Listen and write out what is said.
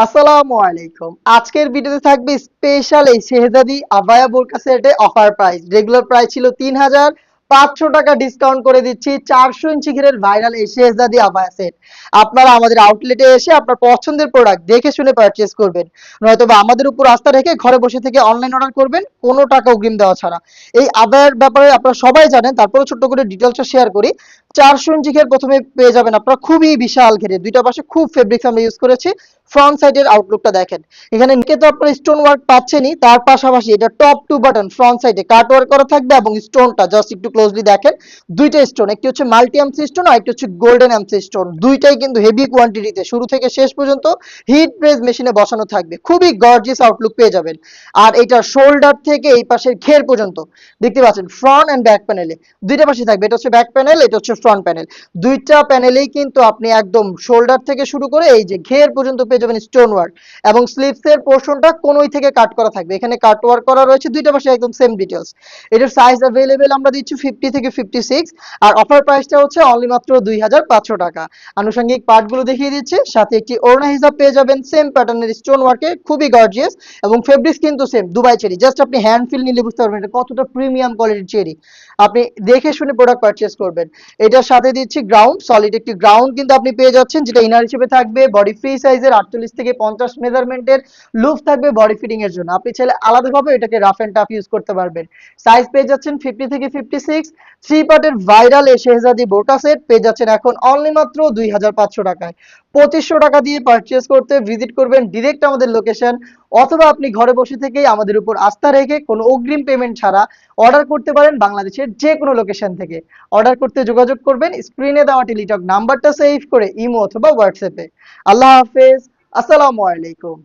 আসসালামু আলাইকুম। আজকের ভিডিওতে থাকবে স্পেশাল এই শেহজাদি আবায়া বোরকা সেটে অফার প্রাইস। রেগুলার প্রাইস ছিল ৩,৫০০ টাকা, ডিসকাউন্ট করে দিচ্ছি ৪০০ ইঞ্চি ঘেরের ভাইরাল এই শেহজাদি আবায়া সেট। আপনারা আমাদের আউটলেটে এসে আপনার পছন্দের প্রোডাক্ট দেখে শুনে পারচেজ করবেন। নয়তোবা আমাদের উপর আস্থা রেখে ঘরে বসে থেকে অনলাইন অর্ডার করবেন কোনো টাকা অগ্রিম দেওয়া ছাড়া। এই আবায়ার ব্যাপারে আপনারা সবাই জানেন, তারপরেও ছোট্ট করে ডিটেইলসটা শেয়ার করি। ৪০০ ইঞ্চি ঘের প্রথমে পেয়ে যাবেন আপনারা খুবই বিশাল ঘেরে। দুইটা পাশে খুব ফেব্রিক্স আমরা ইউজ করেছি। ফ্রন্ট সাইডের আউটলুকটা দেখেন। এখানে নিচে তো আপনারা স্টোন ওয়ার্ক পাচ্ছেনই, তার পাশাপাশি এটা টপ টু বাটন ফ্রন্ট সাইডে কাট ওয়ার্ক করা থাকবে এবং স্টোনটা জাস্ট একটু ক্লোজলি দেখেন। দুইটা স্টোন, একটি হচ্ছে মাল্টি এমসি স্টোন আর একটি হচ্ছে গোল্ডেন এমসি স্টোন। দুইটাই কিন্তু হেভি কোয়ান্টিটিতে শুরু থেকে শেষ পর্যন্ত হিট প্রেস মেশিনে বসানো থাকবে। খুবই গর্জিয়াস আউটলুক পেয়ে যাবেন। আর এটা শোল্ডার থেকে এই পাশের ঘের পর্যন্ত দেখতে পাচ্ছেন ফ্রন্ট এন্ড ব্যাক প্যানেলে দুইটা পাশে থাকবে। এটা হচ্ছে ব্যাক প্যানেল, এটা হচ্ছে ফ্রন্ট প্যানেল। দুইটা প্যানেলেই কিন্তু আপনি একদম শোল্ডার থেকে শুরু করে এই যে ঘের পর্যন্ত পেয়ে যাবেন স্টোন ওয়ার্ক, এবং স্লিভস এর পোর্শনটা কোনোই থেকে কাট করা থাকবে। এখানে কাট ওয়ার্ক করা রয়েছে দুইটা পাশে একদম সেম ডিটেইলস। এটার সাইজ अवेलेबल আমরা দিচ্ছি 50 থেকে 56, আর অফার প্রাইসটা হচ্ছে অনলি মাত্র 2,500 টাকা। আনুষঙ্গিক পার্টগুলো দেখিয়ে দিচ্ছি, সাথে একটি ওড়না হিসাব পেয়ে যাবেন সেম প্যাটার্নের স্টোন ওয়ার্কে, খুবই গর্জিয়াস, এবং ফেব্রিক্স কিন্তু সেম দুবাই চেরি। জাস্ট আপনি হ্যান্ড ফিল নিলে বুঝতে পারবেন এটা কতটা প্রিমিয়াম কোয়ালিটির চেরি। আপনি দেখে শুনে প্রোডাক্ট পারচেজ করবেন। এটার সাথে দিচ্ছি গ্রাউন্ড, সলিড একটি গ্রাউন্ড কিন্তু আপনি পেয়ে যাচ্ছেন, যেটা ইনার হিসেবে থাকবে। বডি ফ্রি সাইজের 48 থেকে 50 মেজারমেন্টের লুপ থাকবে বডি ফিটিং এর জন্য। আপনি চাইলে আলাদাভাবে এটাকে রাফ এন্ড টাফ ইউজ করতে পারবেন। সাইজ পেয়ে যাচ্ছেন 50 থেকে 56। থ্রি পার্টের ভাইরাল এই শেহজাদি বোরকা সেট পেয়ে যাচ্ছেন এখন অনলি মাত্র 2,500 টাকায়। 2500 টাকা দিয়ে পারচেজ করতে ভিজিট করবেন ডিরেক্ট আমাদের লোকেশন, অথবা আপনি ঘরে বসে থেকেই আমাদের উপর আস্থা রেখে কোনো অগ্রিম পেমেন্ট ছাড়া অর্ডার করতে পারেন বাংলাদেশের যে কোনো লোকেশন থেকে। অর্ডার করতে যোগাযোগ করবেন স্ক্রিনে দেওয়া টেলিটক নাম্বারটা সেভ করে ইমো অথবা হোয়াটসঅ্যাপে। আল্লাহ হাফেজ, আসসালামু আলাইকুম।